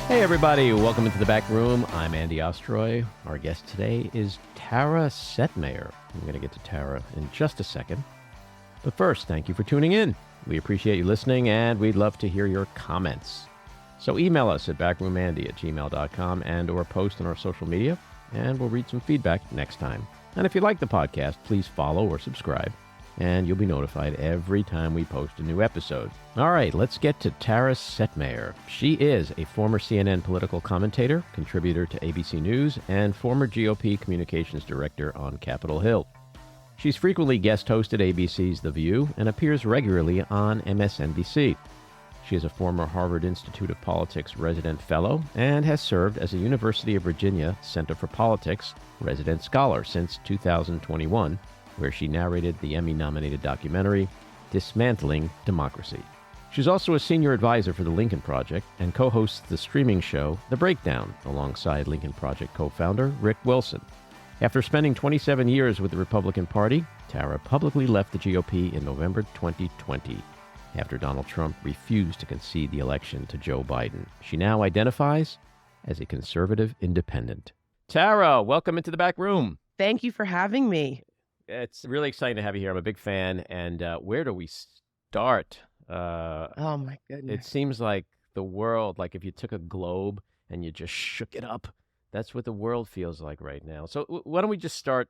Hey everybody, welcome into the back room. I'm Andy Ostroy. Our guest today is Tara Setmayer. I'm going to get to Tara in just a second. But first, thank you for tuning in. We appreciate you listening, and we'd love to hear your comments. So email us at backroomandy@gmail.com and or post on our social media, and we'll read some feedback next time. And if you like the podcast, please follow or subscribe, and you'll be notified every time we post a new episode. All right, let's get to Tara Setmayer. She is a former CNN political commentator, contributor to ABC News, and former GOP Communications Director on Capitol Hill. She's frequently guest hosted ABC's The View and appears regularly on MSNBC. She is a former Harvard Institute of Politics resident fellow and has served as a University of Virginia Center for Politics resident scholar since 2021, where she narrated the Emmy-nominated documentary, Dismantling Democracy. She's also a senior advisor for the Lincoln Project and co-hosts the streaming show The Breakdown alongside Lincoln Project co-founder Rick Wilson. After spending 27 years with the Republican Party, Tara publicly left the GOP in November 2020 after Donald Trump refused to concede the election to Joe Biden. She now identifies as a conservative independent. Tara, welcome into the back room. Thank you for having me. It's really exciting to have you here. I'm a big fan. And where do we start? Oh, my goodness. It seems like the world, like if you took a globe and you just shook it up, that's what the world feels like right now. So why don't we just start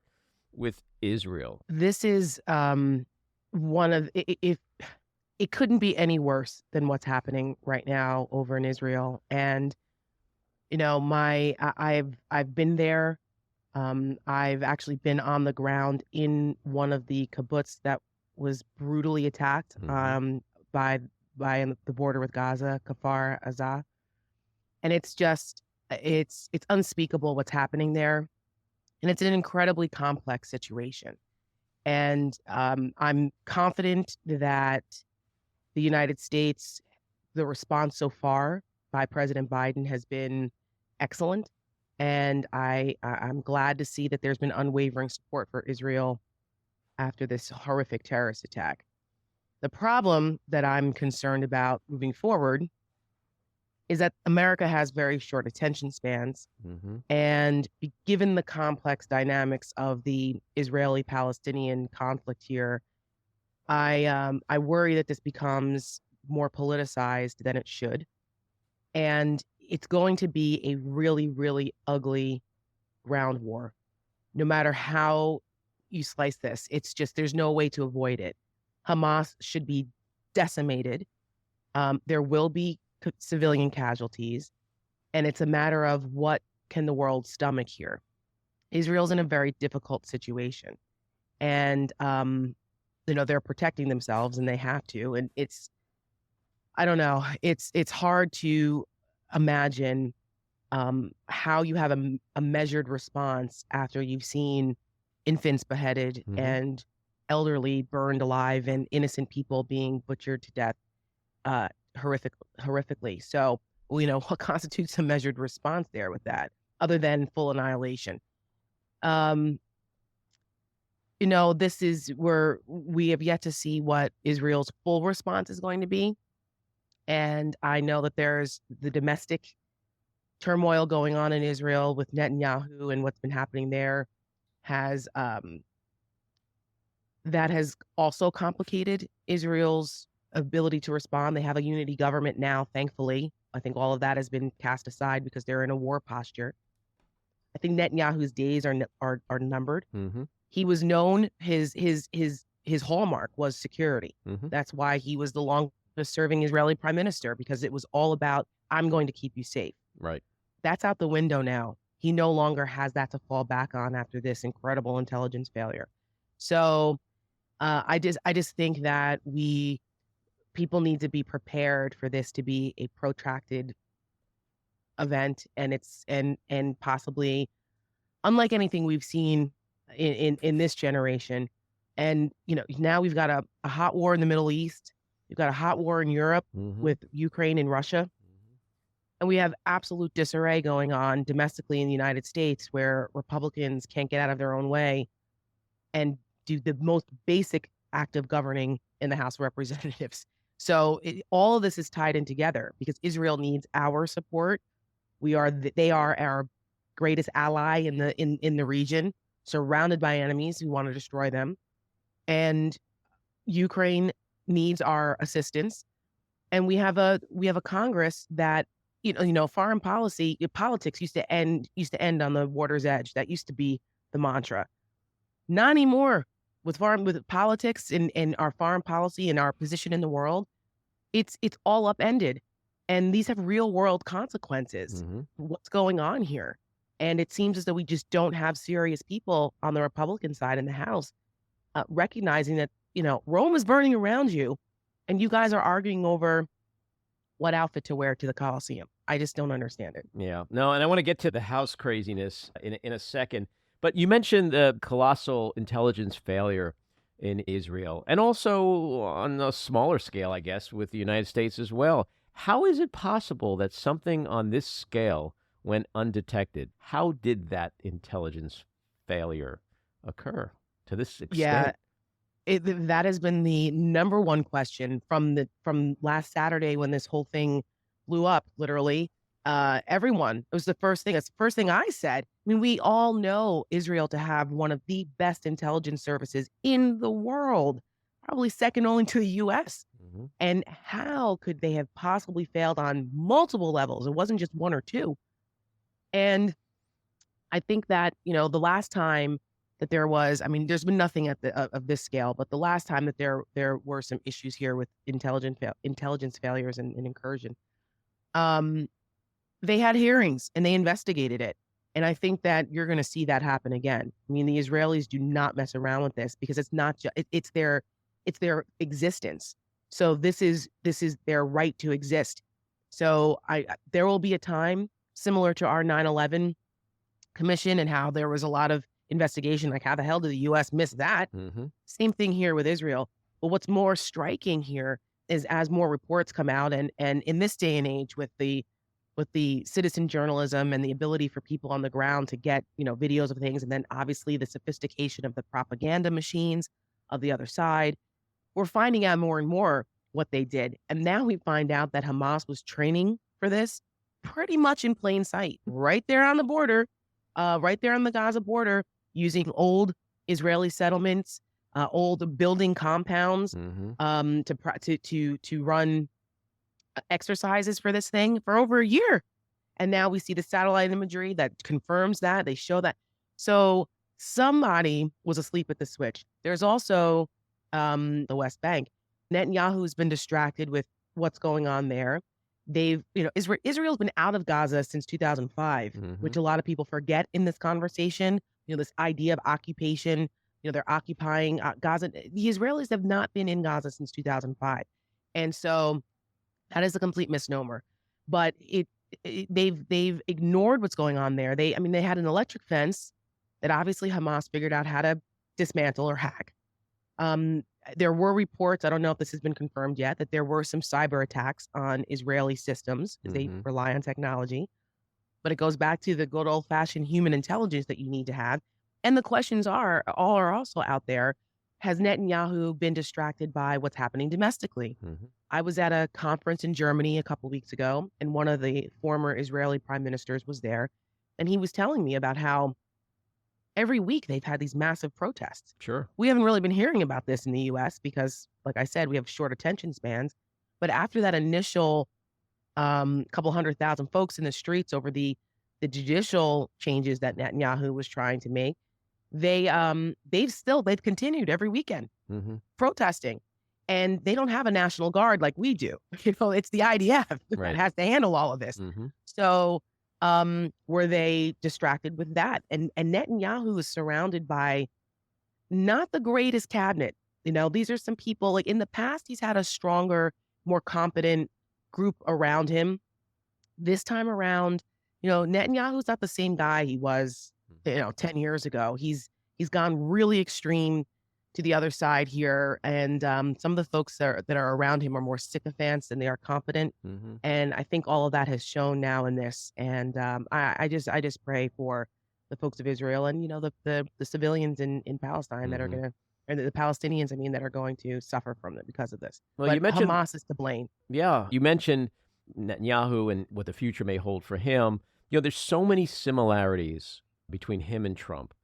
with Israel? This is one of, if it couldn't be any worse than what's happening right now over in Israel. And, you know, I've been there. I've actually been on the ground in one of the kibbutz that was brutally attacked by the border with Gaza, Kfar Aza. And it's just, it's unspeakable what's happening there. And it's an incredibly complex situation. And I'm confident that the United States, the response so far by President Biden has been excellent. And I'm glad to see that there's been unwavering support for Israel after this horrific terrorist attack. The problem that I'm concerned about moving forward is that America has very short attention spans. And given the complex dynamics of the Israeli-Palestinian conflict here, I worry that this becomes more politicized than it should. And it's going to be a really, really ugly ground war. No matter how you slice this, it's just, there's no way to avoid it. Hamas should be decimated. There will be civilian casualties. And it's a matter of what can the world stomach here. Israel's in a very difficult situation. And, you know, they're protecting themselves and they have to. And it's, I don't know, it's hard to imagine how you have a measured response after you've seen infants beheaded and elderly burned alive and innocent people being butchered to death horrifically. So, you know, what constitutes a measured response there with that, other than full annihilation? You know, this is where we have yet to see what Israel's full response is going to be. And I know that there's the domestic turmoil going on in Israel with Netanyahu and what's been happening there has that has also complicated Israel's ability to respond. They have a unity government now, thankfully. I think all of that has been cast aside because they're in a war posture. I think Netanyahu's days are numbered. He was known, his hallmark was security. That's why he was the longest serving Israeli prime minister, because it was all about, I'm going to keep you safe. Right. That's out the window now. He no longer has that to fall back on after this incredible intelligence failure. So I just think that people need to be prepared for this to be a protracted event, and possibly unlike anything we've seen in this generation. And, you know, now we've got a hot war in the Middle East. We've got a hot war in Europe with Ukraine and Russia. And we have absolute disarray going on domestically in the United States, where Republicans can't get out of their own way and do the most basic act of governing in the House of Representatives. So all of this is tied in together because Israel needs our support They are our greatest ally in the region, surrounded by enemies who want to destroy them. And Ukraine needs our assistance. And we have a Congress that, foreign politics used to end on the water's edge. That used to be the mantra. Not anymore. With politics and our foreign policy and our position in the world, it's all upended. And these have real world consequences. What's going on here? And it seems as though we just don't have serious people on the Republican side in the House recognizing that, Rome is burning around you, and you guys are arguing over what outfit to wear to the Coliseum. I just don't understand it. Yeah. No, and I want to get to the House craziness in a second. But you mentioned the colossal intelligence failure in Israel, and also on a smaller scale, I guess, with the United States as well. How is it possible that something on this scale went undetected? How did that intelligence failure occur to this extent? Yeah, that has been the number one question from last Saturday when this whole thing blew up, literally. Everyone, it was the first thing. It's the first thing I said. I mean, we all know Israel to have one of the best intelligence services in the world, probably second only to the U.S. And how could they have possibly failed on multiple levels? It wasn't just one or two. And I think that, the last time that there was, I mean, there's been nothing of this scale, but the last time that there were some issues here with intelligence failures and incursion, they had hearings and they investigated it. And I think that you're going to see that happen again. I mean, the Israelis do not mess around with this because it's not just, it's their existence. So this is their right to exist. So there will be a time similar to our 9/11 commission and how there was a lot of investigation, like how the hell did the U.S. miss that? Same thing here with Israel. But what's more striking here is as more reports come out, and in this day and age with the citizen journalism and the ability for people on the ground to get, videos of things, and then obviously the sophistication of the propaganda machines of the other side, we're finding out more and more what they did. And now we find out that Hamas was training for this pretty much in plain sight, right there on the border, right there on the Gaza border, using old Israeli settlements, old building compounds, to run exercises for this thing for over a year. And now we see the satellite imagery that confirms that. They show that. So somebody was asleep at the switch. There's also the West Bank. Netanyahu's been distracted with what's going on there. Israel's been out of Gaza since 2005, which a lot of people forget in this conversation. This idea of occupation, they're occupying Gaza. The Israelis have not been in Gaza since 2005. And so that is a complete misnomer. But they've ignored what's going on there. They had an electric fence that obviously Hamas figured out how to dismantle or hack. There were reports, I don't know if this has been confirmed yet, that there were some cyber attacks on Israeli systems because they rely on technology. But it goes back to the good old-fashioned human intelligence that you need to have. And the questions are also out there. Has Netanyahu been distracted by what's happening domestically? I was at a conference in Germany a couple weeks ago, and one of the former Israeli prime ministers was there. And he was telling me about how every week they've had these massive protests. Sure. We haven't really been hearing about this in the U.S. because, like I said, we have short attention spans. But after that initial couple 100,000 folks in the streets over the judicial changes that Netanyahu was trying to make, they've continued every weekend protesting. And they don't have a National Guard like we do. It's the IDF that has to handle all of this. So were they distracted with that? And Netanyahu is surrounded by not the greatest cabinet. These are some people, like in the past, he's had a stronger, more competent group around him. This time around, Netanyahu's not the same guy he was, 10 years ago. He's gone really extreme to the other side here. And some of the folks that are around him are more sycophants than they are competent. And I think all of that has shown now in this. And I just pray for the folks of Israel and, the civilians in Palestine that are going to, and the Palestinians, that are going to suffer from it because of this. Well, but you mentioned Hamas is to blame. Yeah. You mentioned Netanyahu and what the future may hold for him. There's so many similarities between him and Trump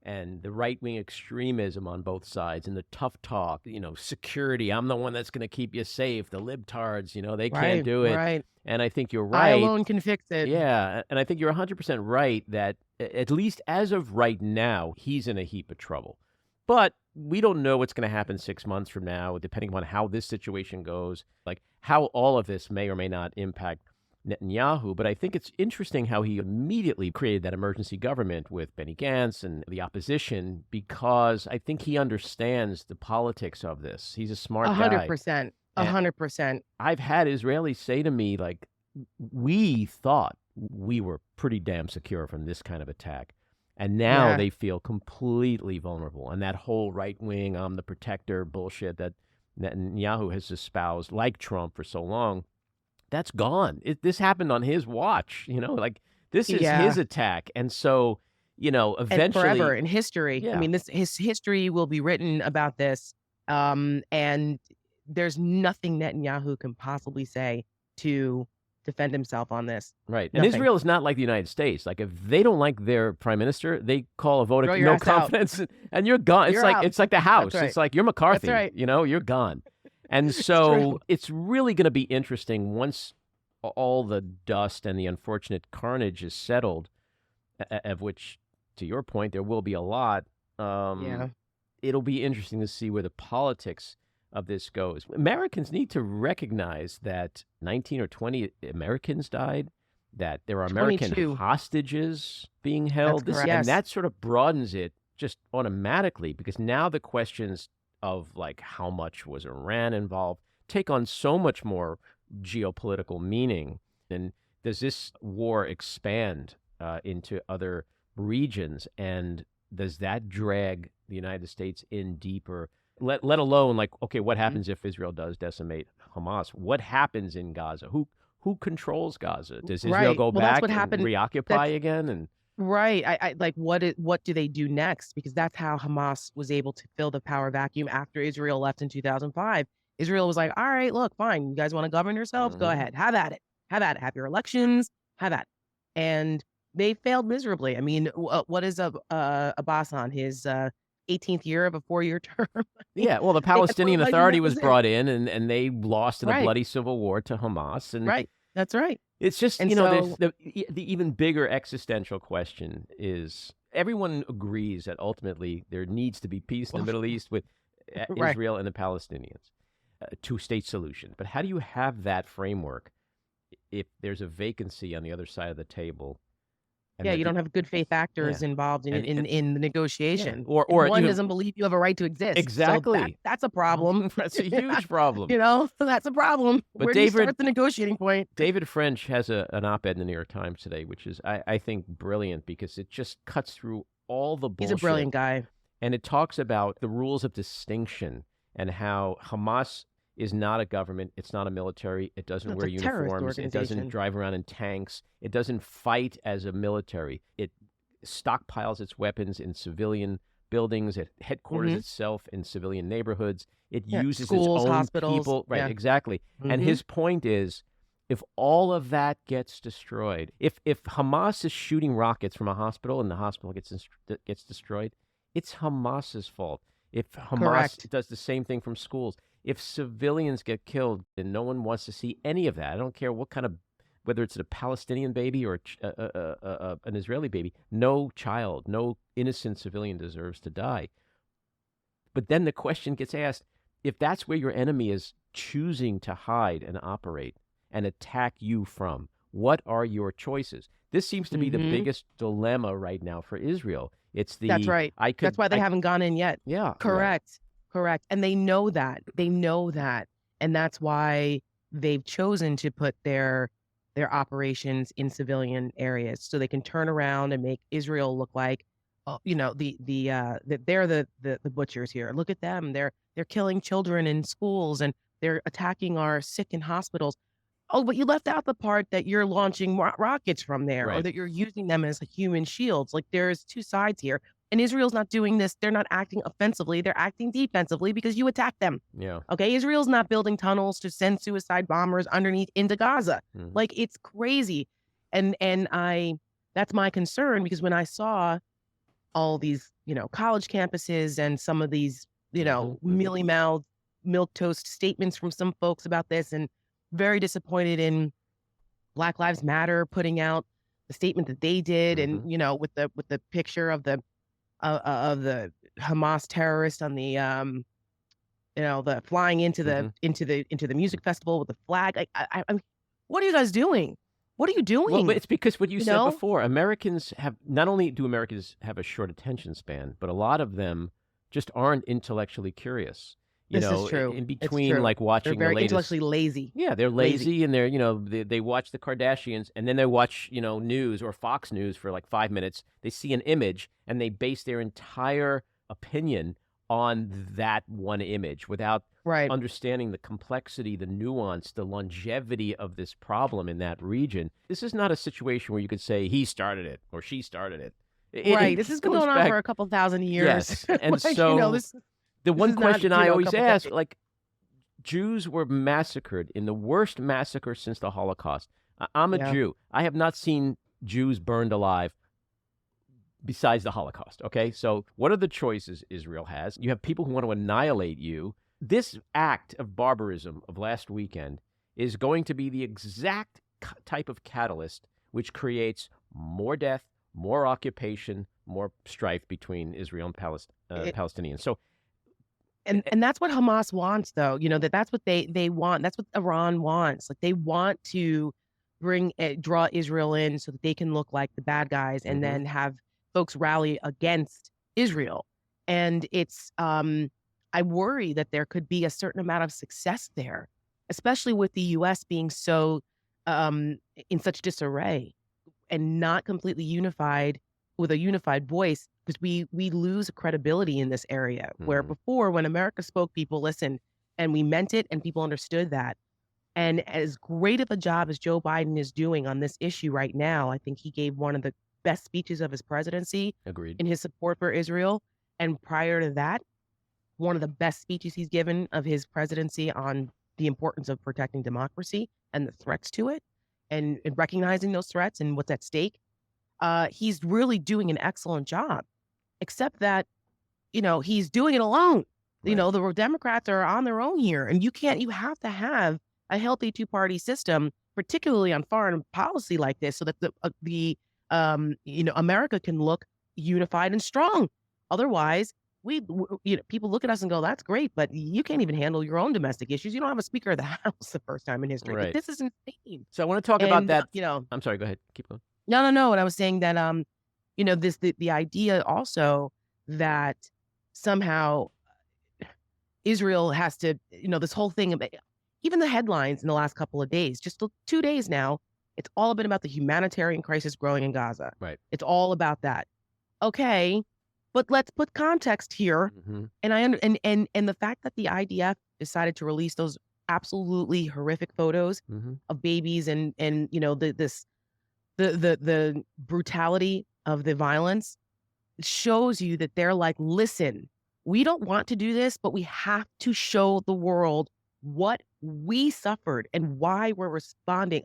and the right-wing extremism on both sides and the tough talk, security. I'm the one that's going to keep you safe. The libtards, they can't Right, do it. right. And I think you're I right. alone can fix it. Yeah, and I think you're 100% right that at least as of right now, he's in a heap of trouble. But we don't know what's going to happen 6 months from now, depending on how this situation goes, like how all of this may or may not impact Netanyahu. But I think it's interesting how he immediately created that emergency government with Benny Gantz and the opposition, because I think he understands the politics of this. He's a smart guy. 100%. 100%. I've had Israelis say to me, like, we thought we were pretty damn secure from this kind of attack. And now Yeah. they feel completely vulnerable. And that whole right-wing, I'm the protector bullshit that Netanyahu has espoused, like Trump, for so long, that's gone. This happened on his watch, like this is Yeah. his attack. And so, And eventually. forever in history. Yeah. I mean, his history will be written about this. And there's nothing Netanyahu can possibly say to defend himself on this. Right. And Nothing. Israel is not like the United States. Like, if they don't like their prime minister, they call a vote Throw of your no ass out. confidence and you're gone. You're It's out. like the House. right. It's like you're McCarthy. right. You're gone. And so true. it's really going to be interesting once all the dust and the unfortunate carnage is settled, of which, to your point, there will be a lot. Yeah. It'll be interesting to see where the politics of this goes. Americans need to recognize that 19 or 20 Americans died, that there are American 22. hostages being held. That's correct. And Yes. that sort of broadens it just automatically, because now the questions of, like, how much was Iran involved take on so much more geopolitical meaning. And does this war expand into other regions? And does that drag the United States in deeper? Let alone, like, okay, what happens if Israel does decimate Hamas? What happens in Gaza? Who controls Gaza? Does Israel Right. go Well, that's back what and happened. reoccupy again? And Right. I like what do they do next? Because that's how Hamas was able to fill the power vacuum after Israel left in 2005. Israel was like, all right, look, fine. You guys want to govern yourselves? Go Mhm. ahead. Have at it. Have at it. Have your elections. Have at it. And they failed miserably. I mean, what is Abbas on his 18th year of a 4-year term? yeah, well, the They had one Palestinian election, Authority that was it. brought in, and they lost in a Right. bloody civil war to Hamas. And Right. That's right. it's just, And there's so the even bigger existential question is, everyone agrees that ultimately there needs to be peace in the Middle East with Right. Israel and the Palestinians, a two-state solution. But how do you have that framework if there's a vacancy on the other side of the table? And yeah, that you don't have good faith actors Yeah. involved in And- the negotiation. Or And one even- doesn't believe you have a right to exist. So Exactly. that's a problem. That's a huge problem. That's a problem. But Where do you David- start the negotiating point? David French has an op-ed in the New York Times today, which is, I think, brilliant, because it just cuts through all the bullshit. He's a brilliant guy. And it talks about the rules of distinction and how Hamas is not a government. It's not a military. It doesn't It's wear a terrorist uniforms. It doesn't organization. drive around in tanks. It doesn't fight as a military. It stockpiles its weapons in civilian buildings. It headquarters Mhm. itself in civilian neighborhoods. It Yeah, uses schools, its own hospitals, people. Right, yeah. exactly. And Mhm. his point is, if all of that gets destroyed, if Hamas is shooting rockets from a hospital and the hospital gets destroyed, it's Hamas's fault. If Hamas Correct. does the same thing from schools, if civilians get killed, then no one wants to see any of that. I don't care what kind of, whether it's a Palestinian baby or an Israeli baby, no child, no innocent civilian deserves to die. But then the question gets asked, if that's where your enemy is choosing to hide and operate and attack you from, what are your choices? This seems to be the Mhm. biggest dilemma right now for Israel. It's the That's right. That's why they haven't gone in yet. Yeah. Correct. Correct. And they know that. They know that. And that's why they've chosen to put their operations in civilian areas, so they can turn around and make Israel look like, that they're the butchers here. Look at them. They're killing children in schools, and they're attacking our sick in hospitals. Oh, but you left out the part that you're launching rockets from there, or Right. that you're using them as human shields. Like, there's two sides here. And Israel's not doing this. They're not acting offensively. They're acting defensively because you attacked them. Yeah. Okay, Israel's not building tunnels to send suicide bombers underneath into Gaza. Mhm. Like, it's crazy. And that's my concern, because when I saw all these, college campuses and some of these, mealy-mouthed, milquetoast statements from some folks about this, and very disappointed in Black Lives Matter putting out the statement that they did, and with the picture of the Hamas terrorist on the the flying into the music festival with the flag. I'm, what are you guys doing? What are you doing? Well, but it's because what you said before, Americans have, not only do Americans have a short attention span, but a lot of them just aren't intellectually curious. This is true. In between, like watching they're very the latest, intellectually lazy. Yeah, they're lazy. And they're, they watch the Kardashians, and then they watch, news or Fox News for like 5 minutes. They see an image and they base their entire opinion on that one image without understanding the complexity, the nuance, the longevity of this problem in that region. This is not a situation where you could say he started it or she started it. This has been going on for a couple thousand years. Yes. And the one question I always ask, like, Jews were massacred in the worst massacre since the Holocaust. I'm a Jew. I have not seen Jews burned alive besides the Holocaust, okay? So what are the choices Israel has? You have people who want to annihilate you. This act of barbarism of last weekend is going to be the exact type of catalyst which creates more death, more occupation, more strife between Israel and Palestinians. So, and that's what Hamas wants, though. That's what they want. That's what Iran wants. Like, they want to draw Israel in so that they can look like the bad guys, and then have folks rally against Israel. And it's, I worry that there could be a certain amount of success there, especially with the U.S. being so in such disarray and not completely unified with a unified voice, because we lose credibility in this area, where before, when America spoke, people listened, and we meant it, and people understood that. And as great of a job as Joe Biden is doing on this issue right now, I think he gave one of the best speeches of his presidency. Agreed. In his support for Israel. And prior to that, one of the best speeches he's given of his presidency on the importance of protecting democracy and the threats to it, and recognizing those threats and what's at stake. He's really doing an excellent job, except that, he's doing it alone. Right. The Democrats are on their own here, and you have to have a healthy two-party system, particularly on foreign policy like this, so that America can look unified and strong. Otherwise, people look at us and go, "That's great, but you can't even handle your own domestic issues. You don't have a Speaker of the House the first time in history." Right. This is insane. So I want to talk about that. I'm sorry. Go ahead. Keep going. No. And I was saying that, the idea also that somehow Israel has to, this whole thing about, even the headlines in the last couple of days, just 2 days now, it's all been about the humanitarian crisis growing in Gaza. Right. It's all about that. Okay, but let's put context here. And and the fact that the IDF decided to release those absolutely horrific photos of babies, and the brutality of the violence, it shows you that they're like, listen, we don't want to do this, but we have to show the world what we suffered and why we're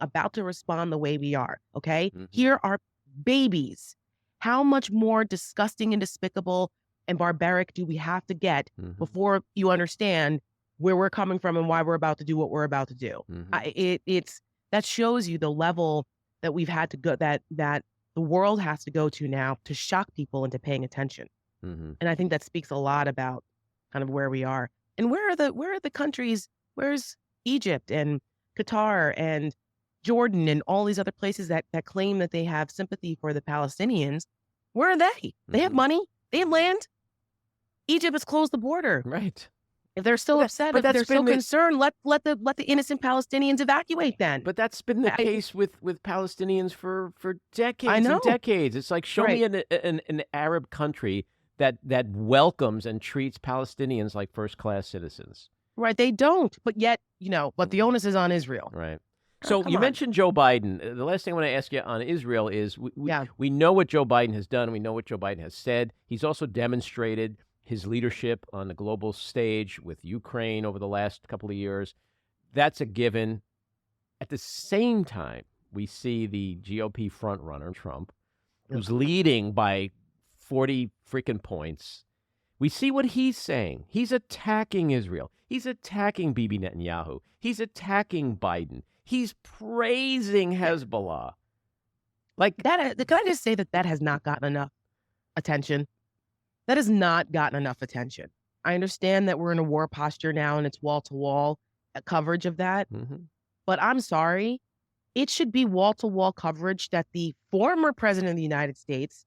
about to respond the way we are. Okay. Here are babies. How much more disgusting and despicable and barbaric do we have to get before you understand where we're coming from and why we're about to do what we're about to do? That shows you the level that we've had to go, that the world has to go to now to shock people into paying attention. And I think that speaks a lot about kind of where we are. And where are the countries? Where's Egypt and Qatar and Jordan and all these other places that claim that they have sympathy for the Palestinians? Where are they? They have money. They have land. Egypt has closed the border. Right. If they're so upset, if they're so concerned, let the innocent Palestinians evacuate then. But that's been the case with Palestinians for decades and decades. It's like, show me an Arab country that welcomes and treats Palestinians like first-class citizens. Right, they don't. But yet, but the onus is on Israel. Right. So you mentioned Joe Biden. The last thing I want to ask you on Israel is we know what Joe Biden has done. We know what Joe Biden has said. He's also demonstrated his leadership on the global stage with Ukraine over the last couple of years. That's a given. At the same time, we see the GOP frontrunner, Trump, who's leading by 40 freaking points. We see what he's saying. He's attacking Israel. He's attacking Bibi Netanyahu. He's attacking Biden. He's praising Hezbollah. Like that, can I just say that has not gotten enough attention? That has not gotten enough attention. I understand that we're in a war posture now and it's wall-to-wall coverage of that. But I'm sorry, it should be wall-to-wall coverage that the former president of the United States,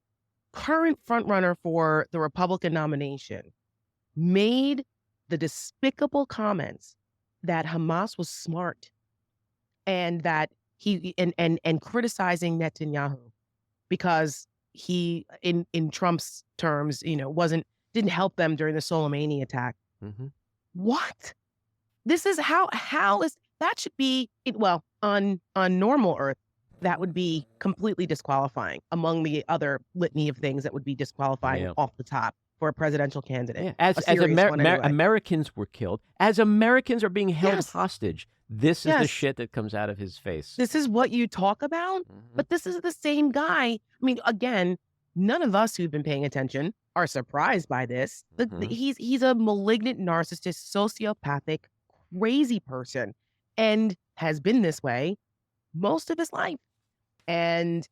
current frontrunner for the Republican nomination, made the despicable comments that Hamas was smart and that he and criticizing Netanyahu because he, in Trump's terms, didn't help them during the Soleimani attack. What? This is how is that should be well on normal Earth. That would be completely disqualifying among the other litany of things that would be disqualifying off the top for a presidential candidate. Yeah. As Americans were killed, as Americans are being held hostage, this is the shit that comes out of his face. This is what you talk about, but this is the same guy. I mean, again, none of us who've been paying attention are surprised by this. He's a malignant, narcissist, sociopathic, crazy person, and has been this way most of his life. And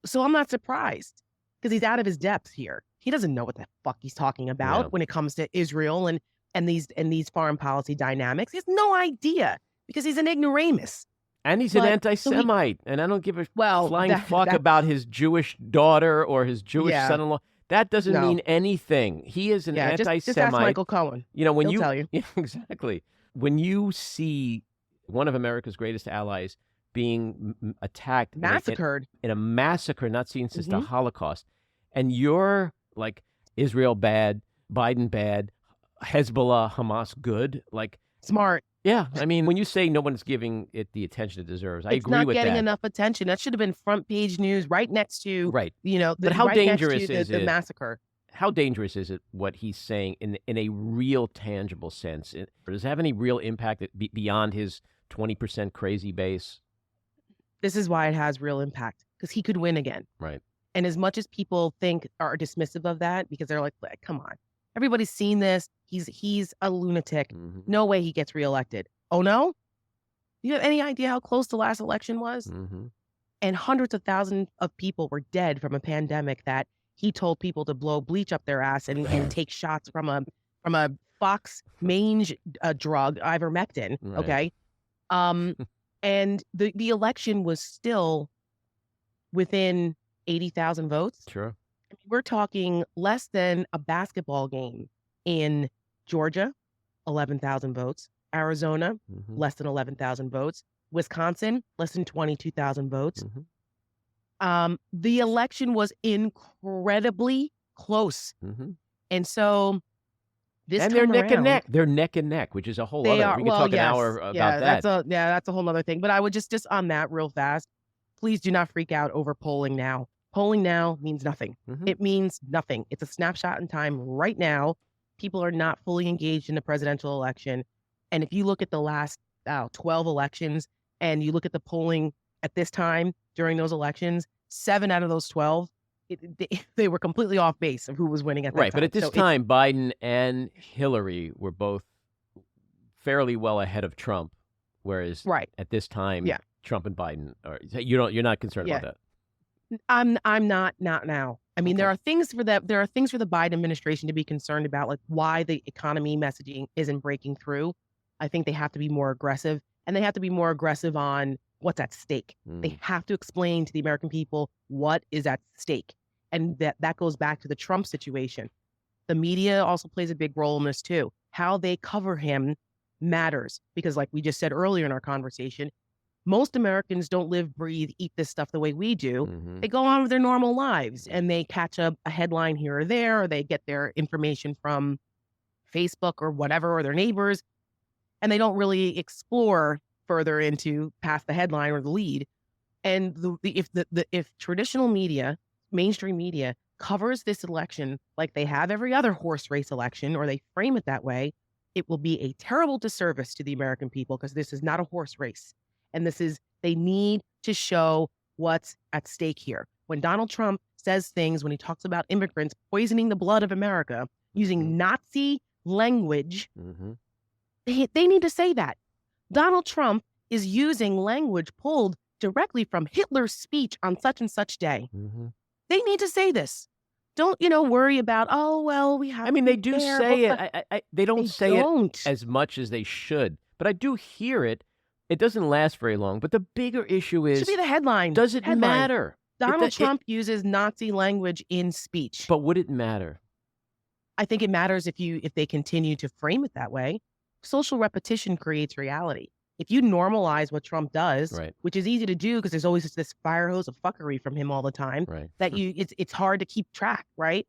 so I'm not surprised because he's out of his depth here. He doesn't know what the fuck he's talking about when it comes to Israel and these foreign policy dynamics. He has no idea because he's an ignoramus. And he's an anti-Semite, and I don't give a flying fuck about his Jewish daughter or his Jewish son-in-law. That doesn't mean anything. He is an anti-Semite. Just ask Michael Cohen. When He'll tell you. Yeah, exactly. When you see one of America's greatest allies being attacked, massacred in a massacre not seen since the Holocaust, and you're like, Israel bad, Biden bad, Hezbollah, Hamas good, like smart. Yeah, I mean, when you say no one's giving it the attention it deserves, I agree with that. It's not getting enough attention. That should have been front page news right next to, but how dangerous is the massacre? How dangerous is it what he's saying in a real tangible sense? Does it have any real impact beyond his 20% crazy base? This is why it has real impact, because he could win again. Right. And as much as people are dismissive of that, because they're like, come on, everybody's seen this. He's a lunatic. No way he gets reelected. Oh, no? You have any idea how close the last election was? And hundreds of thousands of people were dead from a pandemic that he told people to blow bleach up their ass and take shots from a fox mange drug, ivermectin. Right. Okay. And the election was still within 80,000 votes. Sure. We're talking less than a basketball game in Georgia, 11,000 votes. Arizona, less than 11,000 votes. Wisconsin, less than 22,000 votes. The election was incredibly close. And so they're neck and neck. They're neck and neck, which is a whole other. We could talk an hour about that. That's a whole other thing. But I would just on that real fast, please do not freak out over polling now. Polling now means nothing. It means nothing. It's a snapshot in time right now. People are not fully engaged in the presidential election. And if you look at the last 12 elections and you look at the polling at this time during those elections, 7 out of those 12, they were completely off base of who was winning at that time. Right, but at this time, Biden and Hillary were both fairly well ahead of Trump, whereas at this time, Trump and Biden you're not concerned about that. I'm not now. I mean, there are things for the Biden administration to be concerned about, like why the economy messaging isn't breaking through. I think they have to be more aggressive, and they have to be more aggressive on what's at stake. They have to explain to the American people what is at stake. And that goes back to the Trump situation. The media also plays a big role in this too. How they cover him matters, because like we just said earlier in our conversation, most Americans don't live, breathe, eat this stuff the way we do. They go on with their normal lives and they catch a headline here or there, or they get their information from Facebook or whatever, or their neighbors, and they don't really explore further into past the headline or the lead. And if traditional media, mainstream media, covers this election like they have every other horse race election, or they frame it that way, it will be a terrible disservice to the American people, because this is not a horse race. And this is They need to show what's at stake here. When Donald Trump says things, when he talks about immigrants poisoning the blood of America, using Nazi language, they need to say that. Donald Trump is using language pulled directly from Hitler's speech on such and such day. They need to say this. Don't, worry about, oh, well, we have. I mean, they do say it. They don't say it as much as they should, but I do hear it. It doesn't last very long. But the bigger issue is, it should be the headline. Does it matter? Donald Trump uses Nazi language in speech. But would it matter? I think it matters if they continue to frame it that way. Social repetition creates reality. If you normalize what Trump does, which is easy to do because there's always this fire hose of fuckery from him all the time, that it's hard to keep track, right?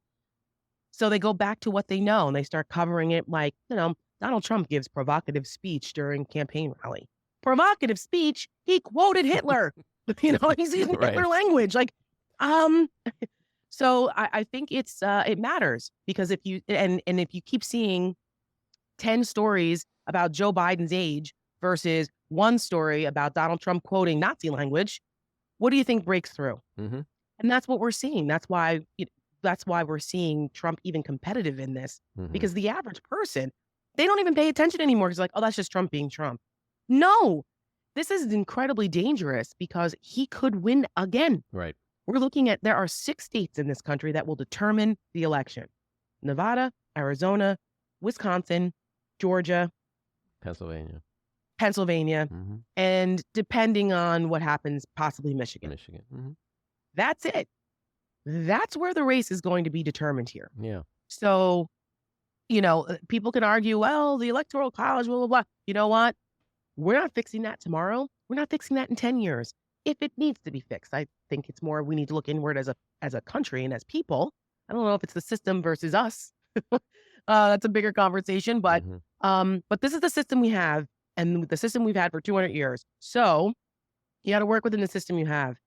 So they go back to what they know and they start covering it like, Donald Trump gives provocative speech during campaign rally. Provocative speech? He quoted Hitler. He's using Hitler language. Like, so I think it matters because if you keep seeing 10 stories about Joe Biden's age versus one story about Donald Trump quoting Nazi language, what do you think breaks through? And that's what we're seeing. That's why we're seeing Trump even competitive in this, because the average person, they don't even pay attention anymore. It's like, oh, that's just Trump being Trump. No, this is incredibly dangerous because he could win again. Right. We're looking at, there are 6 states in this country that will determine the election: Nevada, Arizona, Wisconsin, Georgia, Pennsylvania, and depending on what happens, possibly Michigan. That's it. That's where the race is going to be determined here. Yeah. So, people can argue, well, the Electoral College, blah, blah, blah. You know what? We're not fixing that tomorrow. We're not fixing that in 10 years. If it needs to be fixed, I think it's more we need to look inward as a country and as people. I don't know if it's the system versus us. That's a bigger conversation, but this is the system we have and the system we've had for 200 years. So you got to work within the system you have.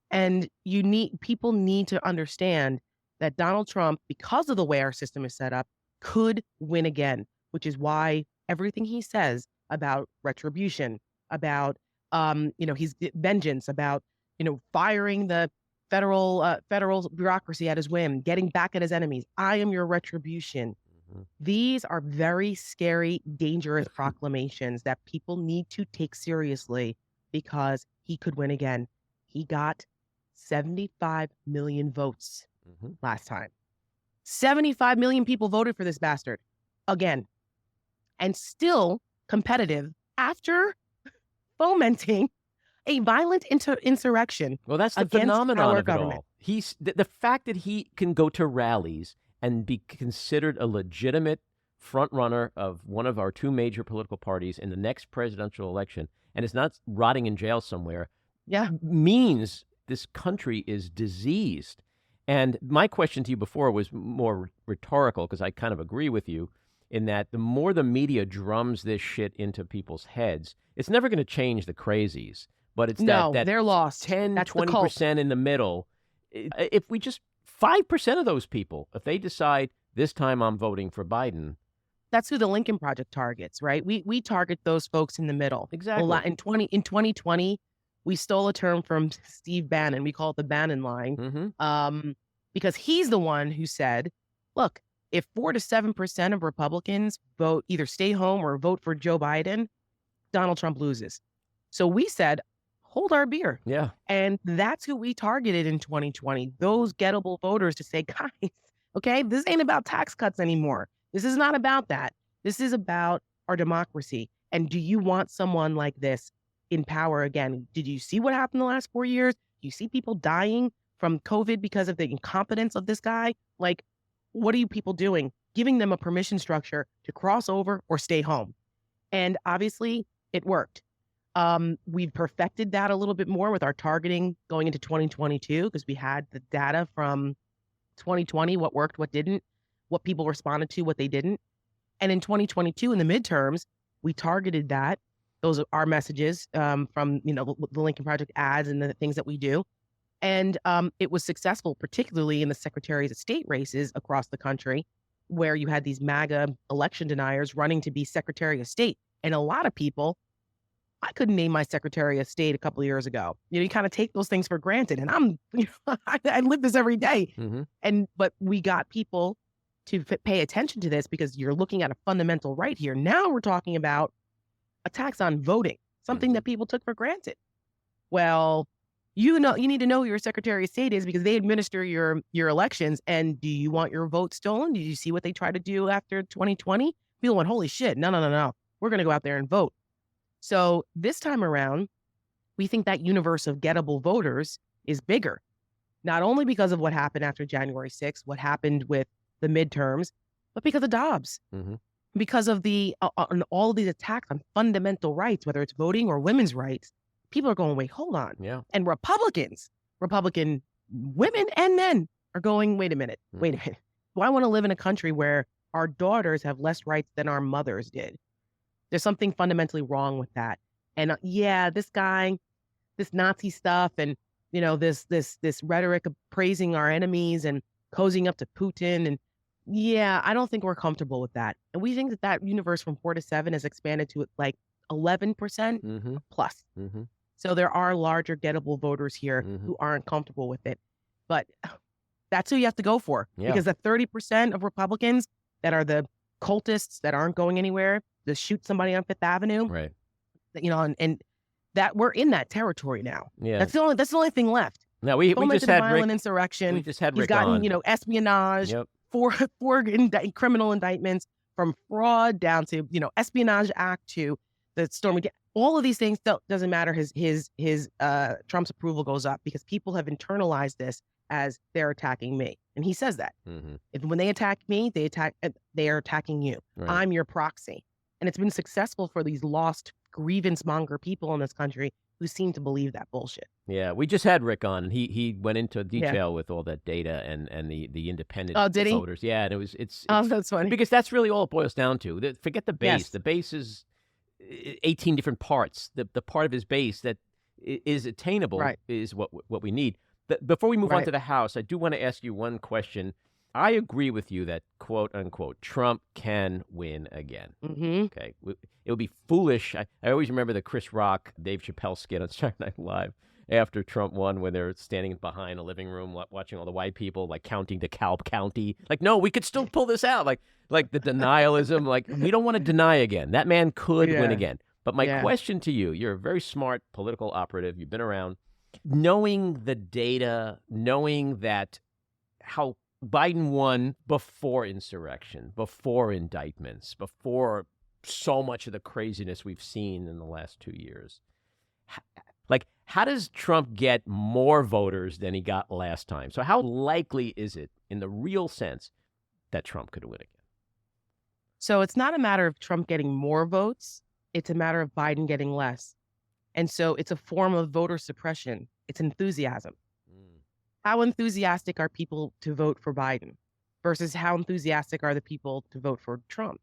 And people need to understand that Donald Trump, because of the way our system is set up, could win again, which is why everything he says about retribution, about, he's vengeance, about, firing the federal bureaucracy at his whim, getting back at his enemies. I am your retribution. These are very scary, dangerous proclamations that people need to take seriously because he could win again. He got 75 million votes last time. 75 million people voted for this bastard again, and still competitive after fomenting a violent insurrection. Well, that's the phenomenon of it all. He's the fact that he can go to rallies and be considered a legitimate front runner of one of our 2 major political parties in the next presidential election, and is not rotting in jail somewhere, means this country is diseased. And my question to you before was more rhetorical, because I kind of agree with you in that the more the media drums this shit into people's heads, it's never going to change the crazies. But it's that they're lost. 10, 20% in the middle. If we just 5% of those people, if they decide this time I'm voting for Biden. That's who the Lincoln Project targets, right? We target those folks in the middle. Exactly. In 2020, we stole a term from Steve Bannon. We call it the Bannon line, because he's the one who said, look, if 4 to 7% of Republicans vote, either stay home or vote for Joe Biden, Donald Trump loses. So we said, hold our beer. Yeah. And that's who we targeted in 2020, those gettable voters, to say, guys, okay, this ain't about tax cuts anymore. This is not about that. This is about our democracy. And do you want someone like this in power again? Did you see what happened the last 4 years? Do you see people dying from COVID because of the incompetence of this guy? Like, what are you people doing? Giving them a permission structure to cross over or stay home. And obviously it worked. We've perfected that a little bit more with our targeting going into 2022, because we had the data from 2020, what worked, what didn't, what people responded to, what they didn't. And in 2022, in the midterms, we targeted that. Those are our messages from, the Lincoln Project ads and the things that we do. And it was successful, particularly in the secretaries of state races across the country, where you had these MAGA election deniers running to be secretary of state. And a lot of people I couldn't name my Secretary of State a couple of years ago. You kind of take those things for granted. And I'm, I live this every day. But we got people to pay attention to this because you're looking at a fundamental right here. Now we're talking about attacks on voting, something that people took for granted. Well, you need to know who your Secretary of State is because they administer your elections. And do you want your vote stolen? Did you see what they tried to do after 2020? People went, holy shit, no. We're going to go out there and vote. So this time around, we think that universe of gettable voters is bigger, not only because of what happened after January 6th, what happened with the midterms, but because of Dobbs, because of all of these attacks on fundamental rights, whether it's voting or women's rights. People are going, wait, hold on. Yeah. And Republican women and men are going, wait a minute. Do I want to live in a country where our daughters have less rights than our mothers did? There's something fundamentally wrong with that. And this guy, this Nazi stuff and, this rhetoric of praising our enemies and cozying up to Putin. And I don't think we're comfortable with that. And we think that universe from 4 to 7 has expanded to like 11% plus. So there are larger gettable voters here who aren't comfortable with it. But that's who you have to go for. Because the 30% of Republicans that are the cultists that aren't going anywhere to shoot somebody on Fifth Avenue. Right. And that we're in that territory now. Yeah. That's the only thing left. No, we just had violent insurrection. We just had He's Rick gotten, on. espionage, four criminal indictments from fraud down to, Espionage Act to the storm. All of these things doesn't matter. His Trump's approval goes up because people have internalized this as they're attacking me. And he says that. When they attack me, they are attacking you. Right. I'm your proxy. And it's been successful for these lost grievance monger people in this country who seem to believe that bullshit. Yeah, we just had Rick on. He went into detail with all that data and the independent voters. Yeah, and it's that's funny. Because that's really all it boils down to. Forget the base. Yes. The base is 18 different parts. The part of his base that is attainable is what we need. Before we move on to the House, I do want to ask you one question. I agree with you that, quote unquote, Trump can win again. Okay. It would be foolish. I always remember the Chris Rock, Dave Chappelle skit on Saturday Night Live after Trump won, when they're standing behind a living room watching all the white people, like counting DeKalb County. Like, no, we could still pull this out. Like the denialism, like we don't want to deny again. That man could win again. But my question to you, you're a very smart political operative. You've been around. Knowing the data, knowing that how Biden won before insurrection, before indictments, before so much of the craziness we've seen in the last 2 years. Like, how does Trump get more voters than he got last time? So how likely is it, in the real sense, that Trump could win again? So it's not a matter of Trump getting more votes. It's a matter of Biden getting less. And so it's a form of voter suppression. It's enthusiasm. How enthusiastic are people to vote for Biden versus how enthusiastic are the people to vote for Trump?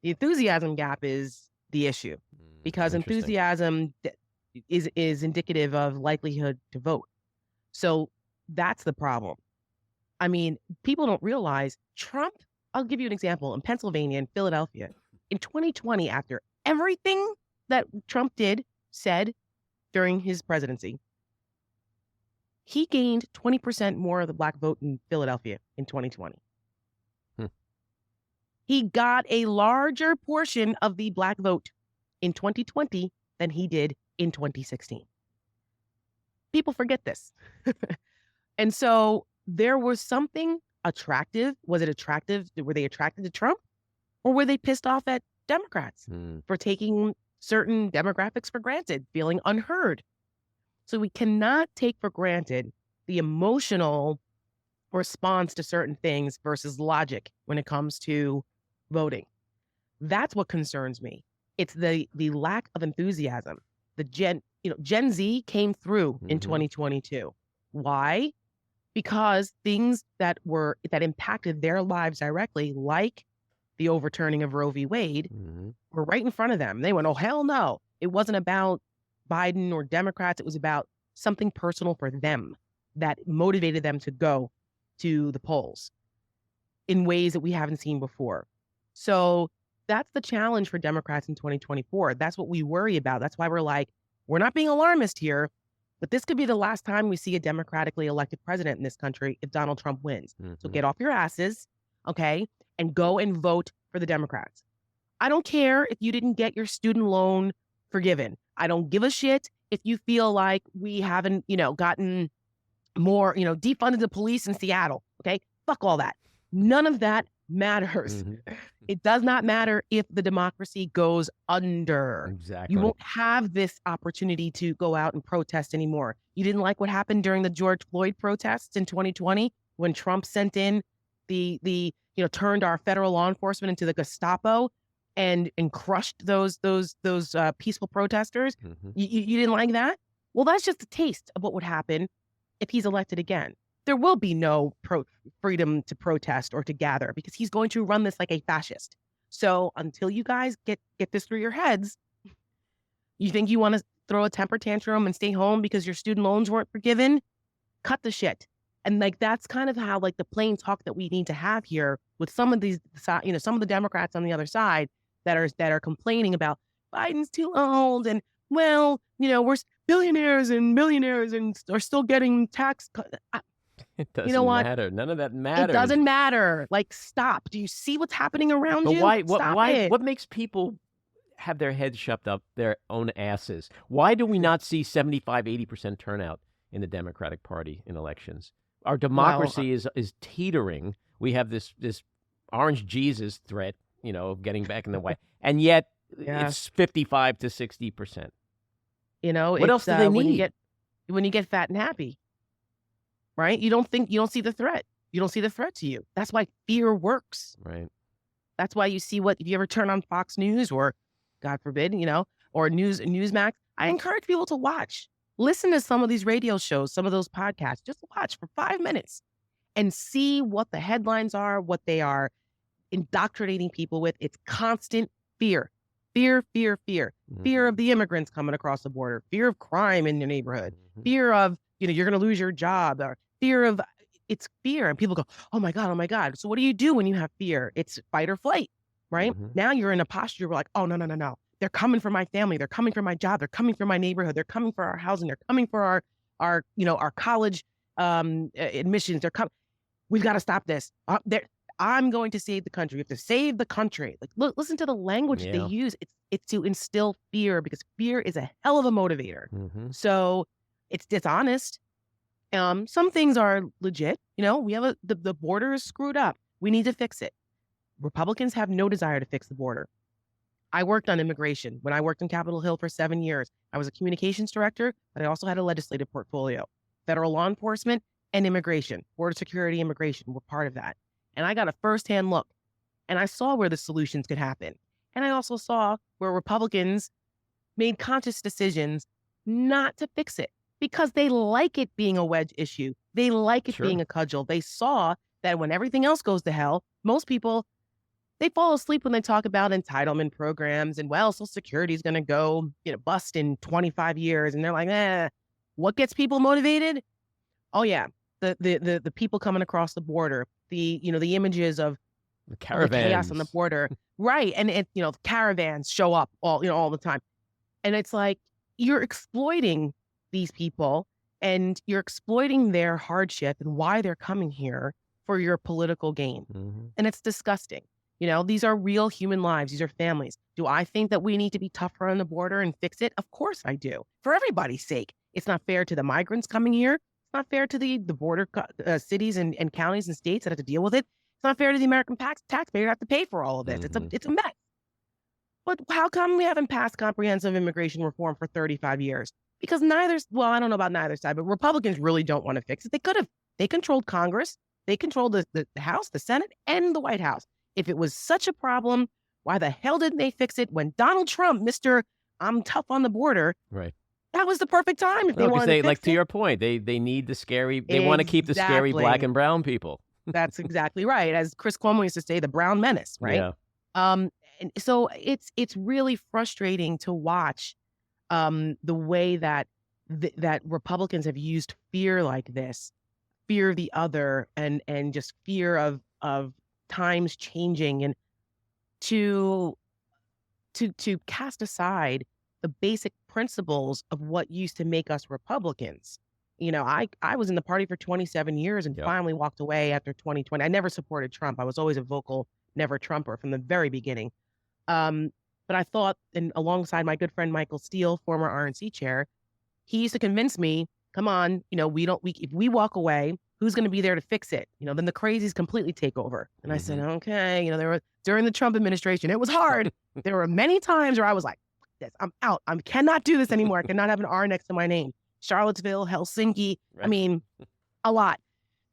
The enthusiasm gap is the issue because enthusiasm is indicative of likelihood to vote. So that's the problem. I mean, people don't realize Trump, I'll give you an example, in Pennsylvania, in Philadelphia, in 2020, after everything that Trump said during his presidency, he gained 20% more of the black vote in Philadelphia in 2020. He got a larger portion of the black vote in 2020 than he did in 2016. People forget this. And so there was something attractive. Was it attractive? Were they attracted to Trump? Or were they pissed off at Democrats for taking certain demographics for granted, feeling unheard? So we cannot take for granted the emotional response to certain things versus logic when it comes to voting. That's what concerns me. It's the lack of enthusiasm. The Gen Z came through in 2022. Why? Because things that impacted their lives directly, like the overturning of Roe v. Wade, were right in front of them. They went, oh, hell no. It wasn't about Biden or Democrats. It was about something personal for them that motivated them to go to the polls in ways that we haven't seen before. So that's the challenge for Democrats in 2024. That's what we worry about. That's why we're like, we're not being alarmist here, but this could be the last time we see a democratically elected president in this country if Donald Trump wins. So get off your asses, okay, and go and vote for the Democrats. I don't care if you didn't get your student loan forgiven. I don't give a shit if you feel like we haven't, gotten more, defunded the police in Seattle, okay? Fuck all that. None of that matters. It does not matter if the democracy goes under. Exactly. You won't have this opportunity to go out and protest anymore. You didn't like what happened during the George Floyd protests in 2020 when Trump sent in turned our federal law enforcement into the Gestapo and crushed those peaceful protesters. You didn't like that? Well, that's just a taste of what would happen if he's elected again. There will be no freedom to protest or to gather because he's going to run this like a fascist. So until you guys get this through your heads, you think you want to throw a temper tantrum and stay home because your student loans weren't forgiven? Cut the shit. And that's kind of how the plain talk that we need to have here with some of these, some of the Democrats on the other side that are complaining about Biden's too old and we're billionaires and millionaires and are still getting tax cuts. It doesn't matter. None of that matters. It doesn't matter. Stop. Do you see what's happening around you? What makes people have their heads shoved up their own asses? Why do we not see 75, 80% turnout in the Democratic Party in elections? Our democracy is teetering. We have this orange Jesus threat, of getting back in the way. And yet it's 55 to 60%. What else do they need? When you get fat and happy, right? You don't see the threat. You don't see the threat to you. That's why fear works. Right. That's why you see if you ever turn on Fox News or, God forbid, or Newsmax, I encourage people to watch. Listen to some of these radio shows, some of those podcasts. Just watch for 5 minutes and see what the headlines are, what they are indoctrinating people with. It's constant fear. Fear, fear, fear. Fear of the immigrants coming across the border. Fear of crime in your neighborhood. Fear of, you're going to lose your job. Or it's fear. And people go, oh my God, oh my God. So what do you do when you have fear? It's fight or flight, right? Now you're in a posture where like, oh, no. They're coming for my family. They're coming for my job. They're coming for my neighborhood. They're coming for our housing. They're coming for our college admissions. They're coming. We've got to stop this. I'm going to save the country. We have to save the country. Look, listen to the language they use. It's to instill fear because fear is a hell of a motivator. So it's dishonest. Some things are legit. We have the border is screwed up. We need to fix it. Republicans have no desire to fix the border. I worked on immigration when I worked in Capitol Hill for 7 years. I was a communications director, but I also had a legislative portfolio. Federal law enforcement and immigration, border security, immigration were part of that. And I got a firsthand look and I saw where the solutions could happen. And I also saw where Republicans made conscious decisions not to fix it because they like it being a wedge issue. They like it being a cudgel. They saw that when everything else goes to hell, most people, they fall asleep when they talk about entitlement programs and, Social Security is going to go, bust in 25 years. And they're like, what gets people motivated? Oh, yeah. The people coming across the border, the images of the caravans, the chaos on the border. Right. And caravans show up all the time. And it's like, you're exploiting these people and you're exploiting their hardship and why they're coming here for your political gain. And it's disgusting. These are real human lives. These are families. Do I think that we need to be tougher on the border and fix it? Of course I do. For everybody's sake. It's not fair to the migrants coming here. It's not fair to the border cities and counties and states that have to deal with it. It's not fair to the American taxpayer to have to pay for all of this. It's a mess. But how come we haven't passed comprehensive immigration reform for 35 years? Because I don't know about neither side, but Republicans really don't want to fix it. They could have. They controlled Congress. They controlled the House, the Senate, and the White House. If it was such a problem, why the hell didn't they fix it when Donald Trump, Mr. I'm tough on the border, right? That was the perfect time if they wanted to fix it. To your point, they need the scary, they want to keep the scary black and brown people. That's exactly right. As Chris Cuomo used to say, the brown menace, right? Yeah. And so it's really frustrating to watch the way that that Republicans have used fear like this, fear of the other, and just fear of times changing. And to cast aside the basic principles of what used to make us Republicans. I was in the party for 27 years and Yep. finally walked away after 2020. I never supported Trump. I was always a vocal never Trumper from the very beginning. But I thought, and alongside my good friend Michael Steele, former RNC chair, he used to convince me, come on, if we walk away, who's going to be there to fix it? Then the crazies completely take over. And I said, okay, there were, during the Trump administration, it was hard. There were many times where I was like, this, I'm out. I cannot do this anymore. I cannot have an R next to my name. Charlottesville, Helsinki. Right. I mean, a lot.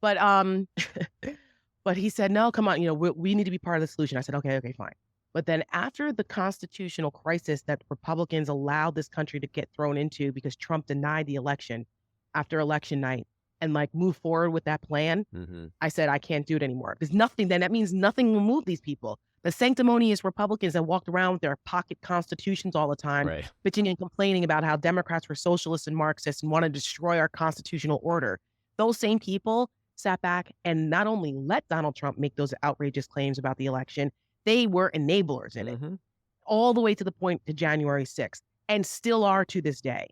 But but he said, no, come on, we need to be part of the solution. I said, okay, fine. But then after the constitutional crisis that Republicans allowed this country to get thrown into because Trump denied the election after election night and move forward with that plan, I said, I can't do it anymore. Because that means nothing will move these people. The sanctimonious Republicans that walked around with their pocket constitutions all the time, right, bitching and complaining about how Democrats were socialists and Marxists and want to destroy our constitutional order. Those same people sat back and not only let Donald Trump make those outrageous claims about the election, they were enablers in it, all the way to the point to January 6th, and still are to this day.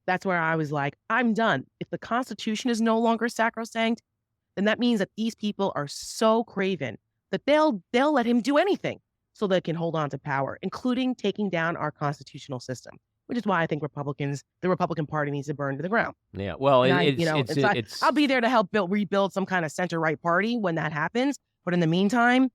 That's where I was like, I'm done. If the Constitution is no longer sacrosanct, then that means that these people are so craven that they'll let him do anything so they can hold on to power, including taking down our constitutional system, which is why I think the Republican Party needs to burn to the ground. Yeah, well, I'll be there to help rebuild some kind of center-right party when that happens. But in the meantime,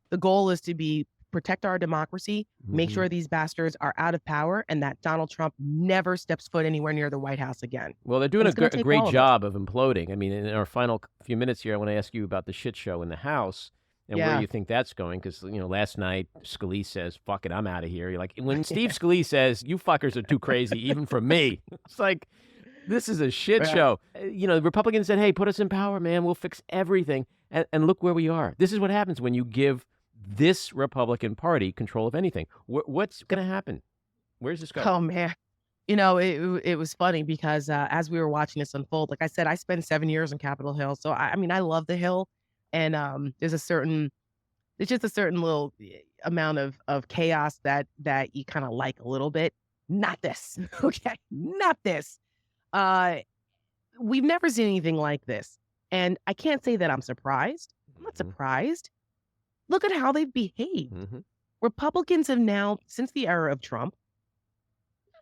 the goal is to protect our democracy, make sure these bastards are out of power, and that Donald Trump never steps foot anywhere near the White House again. Well, they're doing a great job of imploding. I mean, in our final few minutes here, I want to ask you about the shit show in the House and where you think that's going. Because, last night, Scalise says, fuck it, I'm out of here. You're like, when Steve Scalise says, you fuckers are too crazy, even for me, it's like, this is a shit show. The Republicans said, hey, put us in power, man. We'll fix everything. And look where we are. This is what happens when you give this Republican Party control of anything. What's going to happen? Where's this going? Oh, man. It was funny because as we were watching this unfold, like I said, I spent 7 years on Capitol Hill. So, I love the Hill. And there's just a certain little amount of chaos that you kind of like a little bit. Not this. Okay. Not this. We've never seen anything like this. And I can't say that I'm surprised. I'm not surprised. Look at how they've behaved. Republicans have now, since the era of Trump,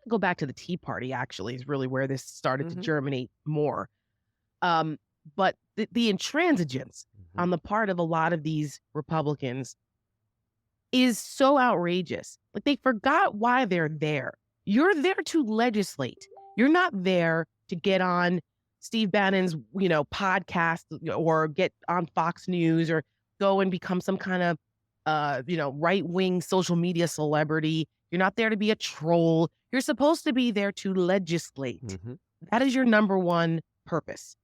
go back to the Tea Party, actually, is really where this started to germinate more. But the intransigence on the part of a lot of these Republicans is so outrageous. Like, they forgot why they're there. You're there to legislate. You're not there to get on Steve Bannon's, podcast or get on Fox News or go and become some kind of, right-wing social media celebrity. You're not there to be a troll. You're supposed to be there to legislate. That is your number one purpose.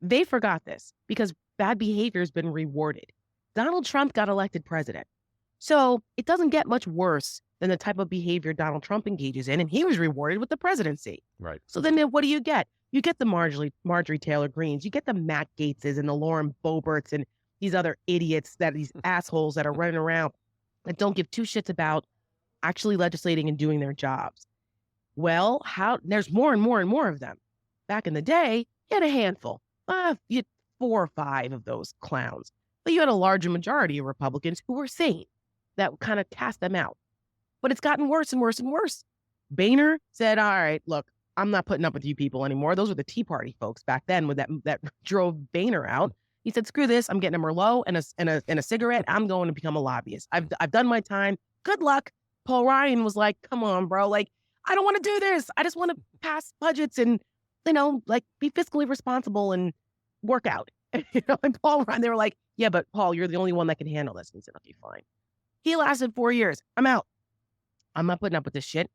They forgot this because bad behavior has been rewarded. Donald Trump got elected president. So it doesn't get much worse than the type of behavior Donald Trump engages in, and he was rewarded with the presidency. Right. So then what do you get? You get the Marjorie Taylor Greens. You get the Matt Gaetzes and the Lauren Boeberts and these other idiots, these assholes that are running around that don't give two shits about actually legislating and doing their jobs. Well, there's more and more and more of them. Back in the day, you had a handful. You had 4 or 5 of those clowns. But you had a larger majority of Republicans who were sane that kind of cast them out. But it's gotten worse and worse and worse. Boehner said, all right, look, I'm not putting up with you people anymore. Those were the Tea Party folks back then that drove Boehner out. He said, screw this. I'm getting a Merlot and a cigarette. I'm going to become a lobbyist. I've done my time. Good luck. Paul Ryan was like, come on, bro. Like, I don't want to do this. I just want to pass budgets and, be fiscally responsible and work out. And Paul Ryan, they were like, yeah, but Paul, you're the only one that can handle this. And he said, okay, fine. He lasted 4 years. I'm out. I'm not putting up with this shit.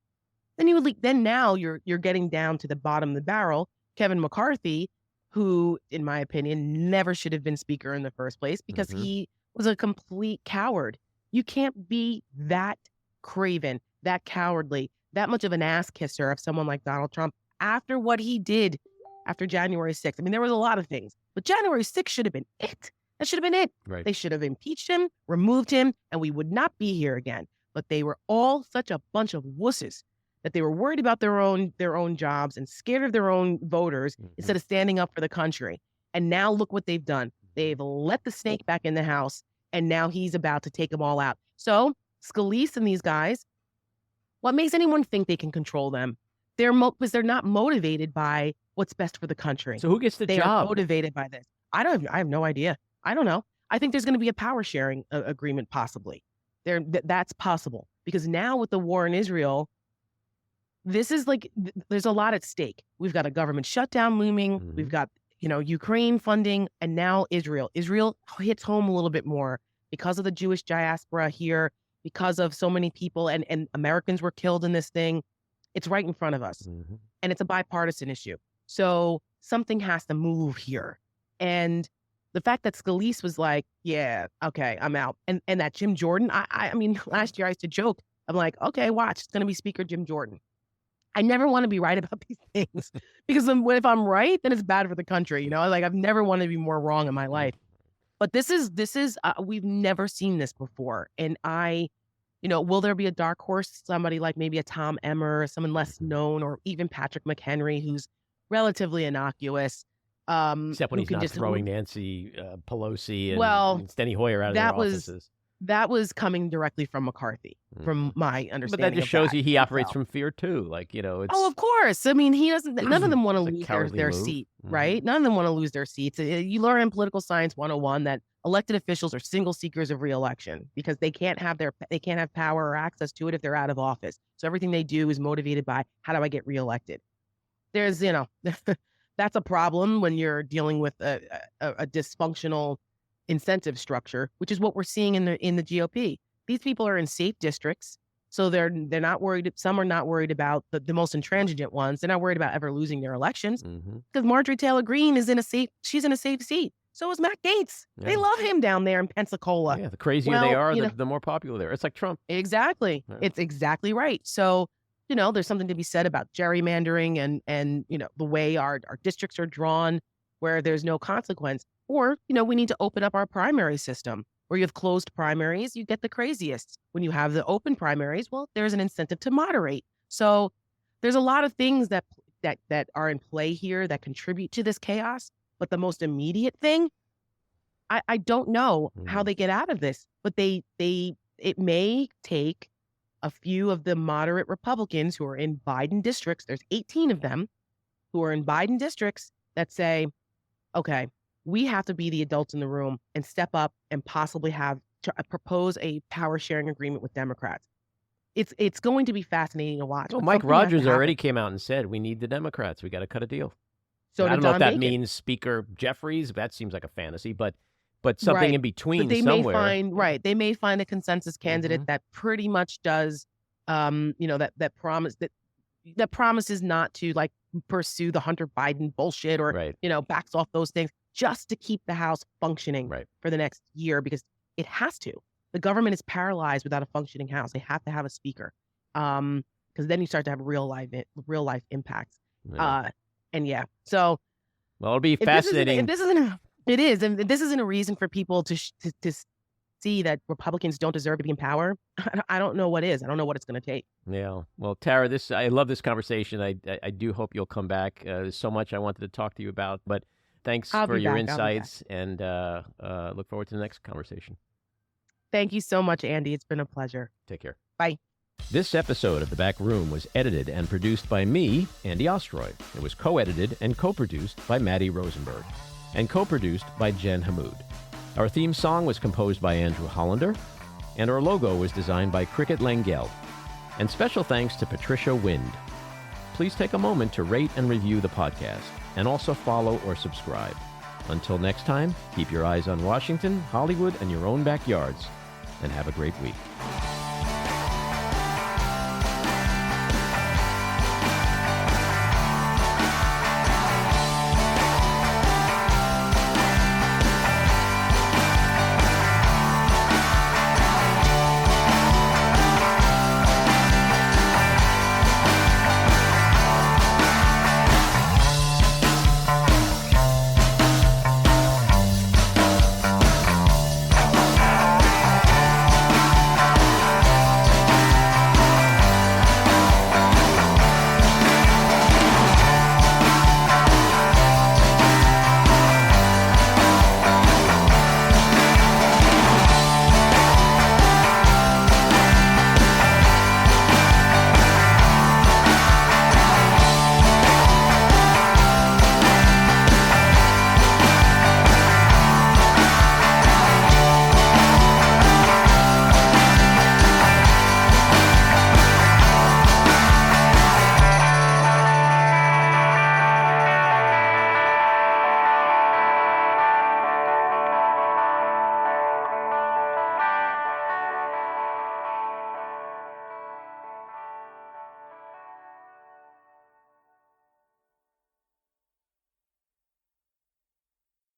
Then now you're getting down to the bottom of the barrel. Kevin McCarthy, who, in my opinion, never should have been speaker in the first place because he was a complete coward. You can't be that craven, that cowardly, that much of an ass kisser of someone like Donald Trump after what he did after January 6th. I mean, there was a lot of things, but January 6th should have been it. That should have been it. Right. They should have impeached him, removed him, and we would not be here again. But they were all such a bunch of wusses that they were worried about their own jobs and scared of their own voters instead of standing up for the country. And now look what they've done. They've let the snake back in the house, and now he's about to take them all out. So Scalise and these guys, what makes anyone think they can control them? Because they're not motivated by what's best for the country. So who gets the They job? are motivated by this. I have no idea. I don't know. I think there's going to be a power sharing agreement possibly. That's possible because now with the war in Israel, this is like there's a lot at stake. We've got a government shutdown looming. We've got Ukraine funding, and now Israel. Israel hits home a little bit more because of the Jewish diaspora here, because of so many people and Americans were killed in this thing. It's right in front of us, and it's a bipartisan issue. So something has to move here, and the fact that Scalise was like, yeah, okay, I'm out. And that Jim Jordan, I mean, last year I used to joke, I'm like, okay, watch, it's going to be Speaker Jim Jordan. I never want to be right about these things because if I'm right, then it's bad for the country. Like I've never wanted to be more wrong in my life. But this is we've never seen this before. And will there be a dark horse, somebody like maybe a Tom Emmer, someone less known, or even Patrick McHenry, who's relatively innocuous? Except when he's not throwing Nancy Pelosi and Steny Hoyer out of their offices. That was coming directly from McCarthy, from my understanding. But that just shows you he operates from fear too. It's of course. I mean, he doesn't. None of them want to lose their seat, right? None of them want to lose their seats. You learn in political science 101 that elected officials are single seekers of re-election because they can't have power or access to it if they're out of office. So everything they do is motivated by how do I get reelected. There's that's a problem when you're dealing with a dysfunctional incentive structure, which is what we're seeing in the GOP. These people are in safe districts, so they're not worried. Some are not worried about the most intransigent ones. They're not worried about ever losing their elections because Marjorie Taylor Greene is in a safe seat. So is Matt Gaetz. Yeah. They love him down there in Pensacola. Yeah, the crazier they are, the more popular they are. It's like Trump. Exactly. Yeah. It's exactly right. So there's something to be said about gerrymandering and the way our districts are drawn where there's no consequence. Or, we need to open up our primary system where you have closed primaries, you get the craziest. When you have the open primaries, well, there's an incentive to moderate. So there's a lot of things that are in play here that contribute to this chaos. But the most immediate thing, I don't know how they get out of this, but it may take a few of the moderate Republicans who are in Biden districts, there's 18 of them who are in Biden districts that say, okay, we have to be the adults in the room and step up and possibly propose a power sharing agreement with Democrats. It's going to be fascinating to watch. Well, Mike Rogers already came out and said, we need the Democrats. We got to cut a deal. So I don't know if that means Speaker Jeffries. That seems like a fantasy, but something in between somewhere. They may find a consensus candidate that pretty much does, that promises not to pursue the Hunter Biden bullshit or, backs off those things just to keep the House functioning for the next year because it has to. The government is paralyzed without a functioning House. They have to have a speaker because then you start to have real life impacts. Yeah. So, well, it'll be fascinating. It is, and this isn't a reason for people to see that Republicans don't deserve to be in power. I don't know what is. I don't know what it's going to take. Yeah. Well, Tara, I love this conversation. I do hope you'll come back. There's so much I wanted to talk to you about, but thanks for your insights, and look forward to the next conversation. Thank you so much, Andy. It's been a pleasure. Take care. Bye. This episode of The Back Room was edited and produced by me, Andy Ostroy. It was co-edited and co-produced by Maddie Rosenberg and co-produced by Jen Hammoud. Our theme song was composed by Andrew Hollander, and our logo was designed by Cricket Langell. And special thanks to Patricia Wind. Please take a moment to rate and review the podcast, and also follow or subscribe. Until next time, keep your eyes on Washington, Hollywood, and your own backyards, and have a great week.